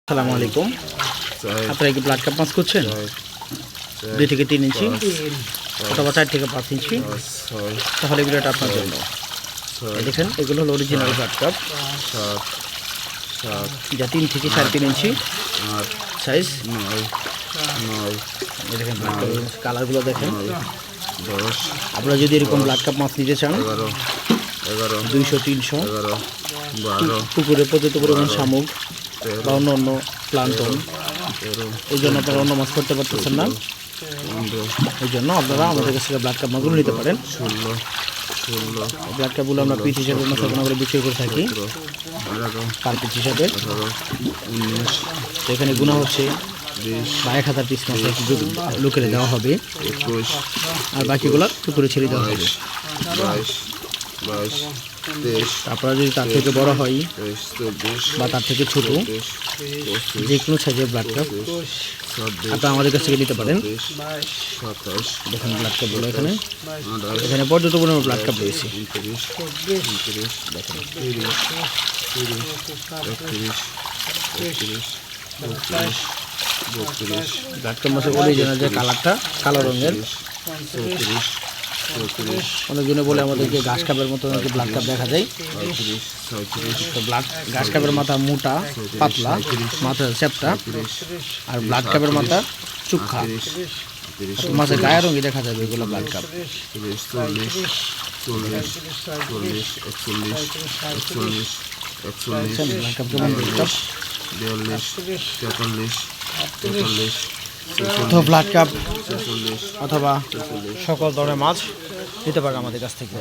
আসসালামু আলাইকুম। আপনারা কি ব্লাড কাপ মাছ করছেন? 2 থেকে 3 ইঞ্চি অথবা 4 থেকে 5 ইঞ্চি, তাহলে ভিডিওটা আপনার জন্য। এই দেখেন, এগুলো হলো অরিজিনাল ব্লাড কাপ, যা 3 থেকে 3.5 ইঞ্চি সাইজ। এই দেখেন ব্লাড কাপের কালারগুলো দেখেন। আপনারা যদি এরকম ব্লাড কাপ মাছ নিতে চান, 200-300 পুকুরে পর্যাপ্ত পরিমাণ শামুক বা অন্য প্লান্টন, এই জন্য আপনারা অন্য মাছ করতে পারতেছেন না। এই জন্য আপনারা আমাদের কাছ থেকে ব্লাড কাপ মাছগুলো নিতে পারেন। ব্লাড কাপগুলো আমরা পিস হিসাবে মাছাপনা করে বিক্রি করে থাকি, পার পিস হিসাবে। এখানে গুণা হচ্ছে 1000 পিস মাছ লোকের দেওয়া হবে, আর বাকিগুলো পুকুরে ছেড়ে দেওয়া হবে। আপনারা যদি তার থেকে বড় হয় বা তার থেকে ছোট, যে কোনো সাইজের ব্লাড কাপ আপনারা আমাদের কাছ থেকে নিতে পারেন। দেখুন ব্লাড কাপগুলো এখানে পর্যাপ্ত পরিমাণ ব্লাড কাপ রয়েছে। ব্লাড কাপ মাছের অরিজিনাল যে কালারটা, কালো রঙের। অনেকজনে বলে আমাদেরকে ঘাস কাপের মতো নাকি ব্লাড কাপ দেখা যায়। তো ঘাস কাপের মাথা মোটা পাতলা, মাথা চ্যাপ্টা, আর ব্লাড কাপের মাথা চুক্ষা। মাছের গায়ের রঙে দেখা যাবে এগুলো ব্লাড কাপ। ব্লাড কাপ কেমন দেখতাম। তো ব্লাড কাপ অথবা সকল ধরনের মাছ নিতে পারেন আমাদের কাছ থেকে।